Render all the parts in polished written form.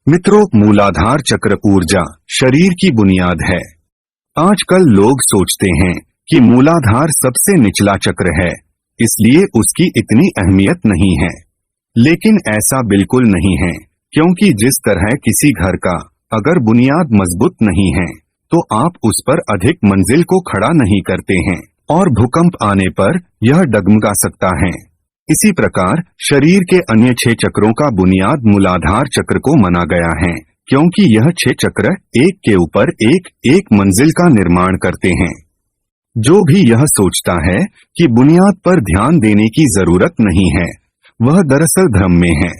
मित्रों, मूलाधार चक्र ऊर्जा शरीर की बुनियाद है। आजकल लोग सोचते हैं कि मूलाधार सबसे निचला चक्र है, इसलिए उसकी इतनी अहमियत नहीं है। लेकिन ऐसा बिल्कुल नहीं है, क्योंकि जिस तरह किसी घर का अगर बुनियाद मजबूत नहीं है तो आप उस पर अधिक मंजिल को खड़ा नहीं करते हैं और भूकंप आने पर यह डगमगा सकता है। इसी प्रकार शरीर के अन्य 6 चक्रों का बुनियाद मूलाधार चक्र को माना गया है, क्योंकि यह 6 चक्र एक के ऊपर एक मंजिल का निर्माण करते हैं। जो भी यह सोचता है कि बुनियाद पर ध्यान देने की जरूरत नहीं है, वह दरअसल भ्रम में है।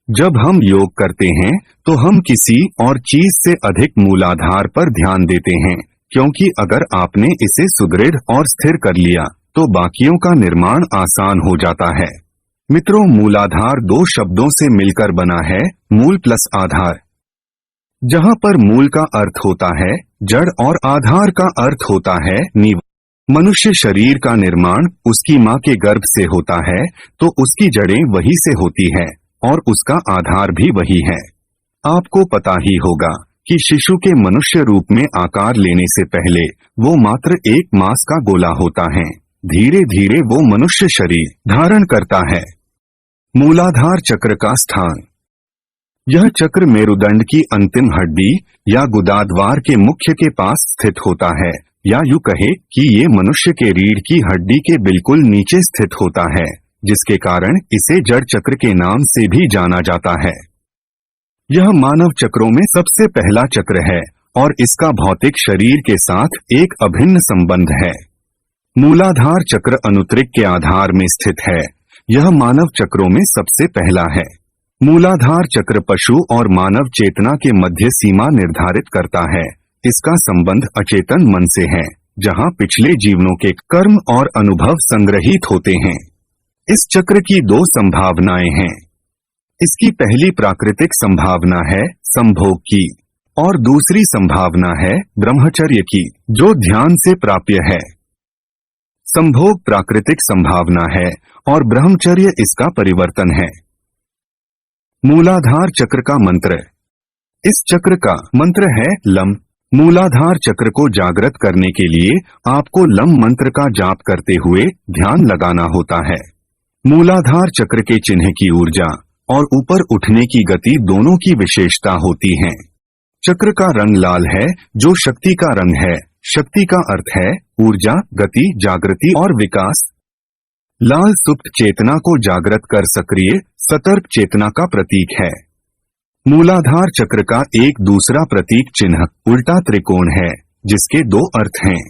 जब हम योग करते हैं तो हम किसी और चीज से अधिक मूलाधार पर ध्यान देते हैं, क्योंकि अगर आपने इसे सुदृढ़ और स्थिर कर लिया तो बाकियों का निर्माण आसान हो जाता है। मित्रों, मूलाधार 2 शब्दों से मिलकर बना है, मूल प्लस आधार। जहां पर मूल का अर्थ होता है जड़ और आधार का अर्थ होता है नींव। मनुष्य शरीर का निर्माण उसकी मां के गर्भ से होता है, तो उसकी जड़ें वही से होती है और उसका आधार भी वही है। आपको पता ही होगा कि शिशु के मनुष्य रूप में आकार लेने से पहले वो मात्र एक मांस का गोला होता है। धीरे धीरे वो मनुष्य शरीर धारण करता है। मूलाधार चक्र का स्थान। यह चक्र मेरुदंड की अंतिम हड्डी या गुदाद्वार के मुख्य के पास स्थित होता है, या यूं कहे कि ये मनुष्य के रीढ़ की हड्डी के बिल्कुल नीचे स्थित होता है, जिसके कारण इसे जड़ चक्र के नाम से भी जाना जाता है। यह मानव चक्रों में सबसे पहला चक्र है और इसका भौतिक शरीर के साथ एक अभिन्न संबंध है। मूलाधार चक्र अनुत्रिक के आधार में स्थित है। यह मानव चक्रों में सबसे पहला है। मूलाधार चक्र पशु और मानव चेतना के मध्य सीमा निर्धारित करता है। इसका संबंध अचेतन मन से है, जहां पिछले जीवनों के कर्म और अनुभव संग्रहित होते हैं। इस चक्र की 2 संभावनाएं हैं। इसकी पहली प्राकृतिक संभावना है संभोग की और दूसरी संभावना है ब्रह्मचर्य की, जो ध्यान से प्राप्य है। संभोग प्राकृतिक संभावना है और ब्रह्मचर्य इसका परिवर्तन है। मूलाधार चक्र का मंत्र। इस चक्र का मंत्र है लम। मूलाधार चक्र को जागृत करने के लिए आपको लम मंत्र का जाप करते हुए ध्यान लगाना होता है। मूलाधार चक्र के चिन्ह की ऊर्जा और ऊपर उठने की गति दोनों की विशेषता होती है। चक्र का रंग लाल है, जो शक्ति का रंग है। शक्ति का अर्थ है ऊर्जा, गति, जागृति और विकास। लाल सुप्त चेतना को जागृत कर सक्रिय सतर्क चेतना का प्रतीक है। मूलाधार चक्र का एक दूसरा प्रतीक चिन्ह उल्टा त्रिकोण है, जिसके 2 अर्थ हैं।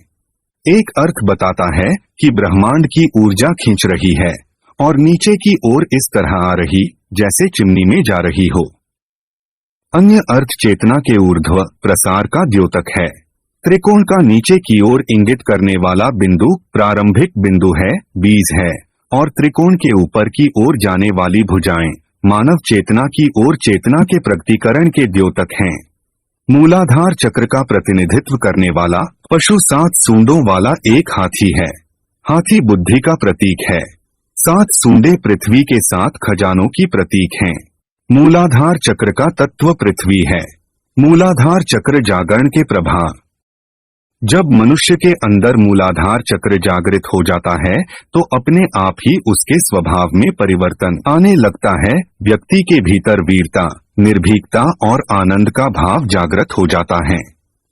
एक अर्थ बताता है कि ब्रह्मांड की ऊर्जा खींच रही है और नीचे की ओर इस तरह आ रही जैसे चिमनी में जा रही हो। अन्य अर्थ चेतना के ऊर्ध्व प्रसार का द्योतक है। त्रिकोण का नीचे की ओर इंगित करने वाला बिंदु प्रारंभिक बिंदु है, बीज है, और त्रिकोण के ऊपर की ओर जाने वाली भुजाएं मानव चेतना की ओर चेतना के प्रकटीकरण के द्योतक हैं। मूलाधार चक्र का प्रतिनिधित्व करने वाला पशु 7 सूंडों वाला एक हाथी है। हाथी बुद्धि का प्रतीक है। 7 सूंडे पृथ्वी के 7 खजानों की प्रतीक हैं। मूलाधार चक्र का तत्व पृथ्वी है। मूलाधार चक्र जागरण के प्रभाव। जब मनुष्य के अंदर मूलाधार चक्र जागृत हो जाता है तो अपने आप ही उसके स्वभाव में परिवर्तन आने लगता है। व्यक्ति के भीतर वीरता, निर्भीकता और आनंद का भाव जागृत हो जाता है।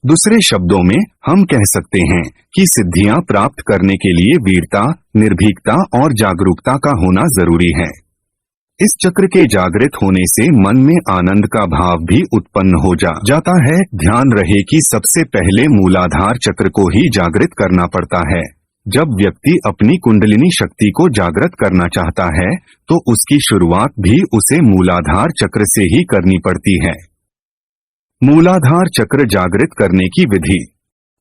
दूसरे शब्दों में हम कह सकते हैं कि सिद्धियां प्राप्त करने के लिए वीरता, निर्भीकता और जागरूकता का होना जरूरी है। इस चक्र के जागृत होने से मन में आनंद का भाव भी उत्पन्न हो जाता है। ध्यान रहे कि सबसे पहले मूलाधार चक्र को ही जागृत करना पड़ता है। जब व्यक्ति अपनी कुंडलिनी शक्ति को जागृत करना चाहता है तो उसकी शुरुआत भी उसे मूलाधार चक्र से ही करनी पड़ती है। मूलाधार चक्र जागृत करने की विधि।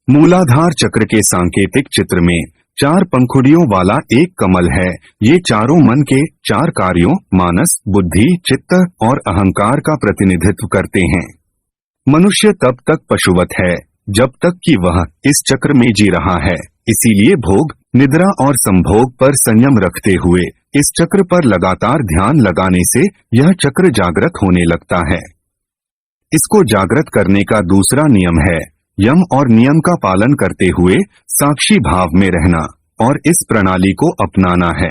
मूलाधार चक्र के सांकेतिक चित्र में 4 पंखुड़ियों वाला एक कमल है। ये चारों मन के 4 कार्यों मानस, बुद्धि, चित्त और अहंकार का प्रतिनिधित्व करते हैं। मनुष्य तब तक पशुवत है जब तक कि वह इस चक्र में जी रहा है। इसीलिए भोग, निद्रा और संभोग पर संयम रखते हुए इस चक्र पर लगातार ध्यान लगाने से यह चक्र जागृत होने लगता है। इसको जागृत करने का दूसरा नियम है यम और नियम का पालन करते हुए साक्षी भाव में रहना और इस प्रणाली को अपनाना है।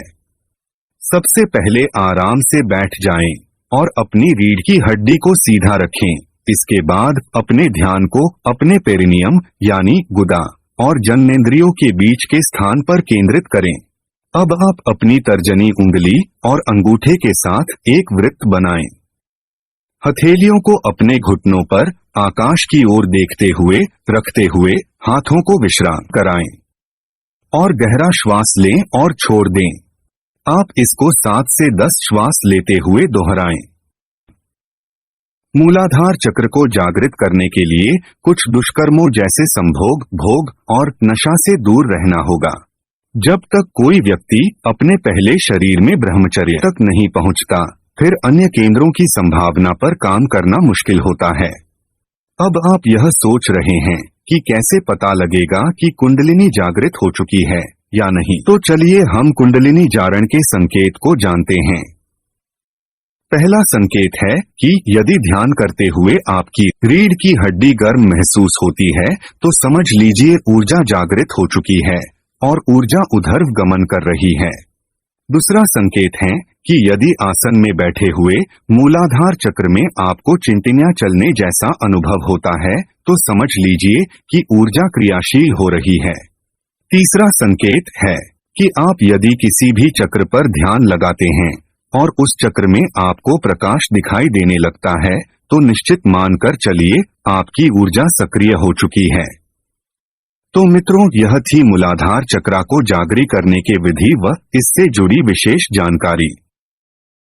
सबसे पहले आराम से बैठ जाएं और अपनी रीढ़ की हड्डी को सीधा रखें। इसके बाद अपने ध्यान को अपने पेरिनियम यानी गुदा और जननेंद्रियों के बीच के स्थान पर केंद्रित करें। अब आप अपनी तर्जनी उंगली और अंगूठे के साथ एक वृत्त बनाएं। हथेलियों को अपने घुटनों पर आकाश की ओर देखते हुए रखते हुए हाथों को विश्राम कराएं और गहरा श्वास लें और छोड़ दें। आप इसको 7 से 10 श्वास लेते हुए दोहराएं। मूलाधार चक्र को जागृत करने के लिए कुछ दुष्कर्मों जैसे संभोग, भोग और नशा से दूर रहना होगा। जब तक कोई व्यक्ति अपने पहले शरीर में ब्रह्मचर्य तक नहीं पहुंचता, फिर अन्य केंद्रों की संभावना पर काम करना मुश्किल होता है। अब आप यह सोच रहे हैं कि कैसे पता लगेगा कि कुंडलिनी जागृत हो चुकी है या नहीं, तो चलिए हम कुंडलिनी जागरण के संकेत को जानते हैं। पहला संकेत है कि यदि ध्यान करते हुए आपकी रीढ़ की हड्डी गर्म महसूस होती है तो समझ लीजिए ऊर्जा जागृत हो चुकी है और ऊर्जा उधर गमन कर रही है। दूसरा संकेत है कि यदि आसन में बैठे हुए मूलाधार चक्र में आपको चिंटियां चलने जैसा अनुभव होता है तो समझ लीजिए कि ऊर्जा क्रियाशील हो रही है। तीसरा संकेत है कि आप यदि किसी भी चक्र पर ध्यान लगाते हैं और उस चक्र में आपको प्रकाश दिखाई देने लगता है तो निश्चित मानकर चलिए आपकी ऊर्जा सक्रिय हो चुकी है। तो मित्रों, यह थी मूलाधार चक्र को जागृत करने के विधि व इससे जुड़ी विशेष जानकारी।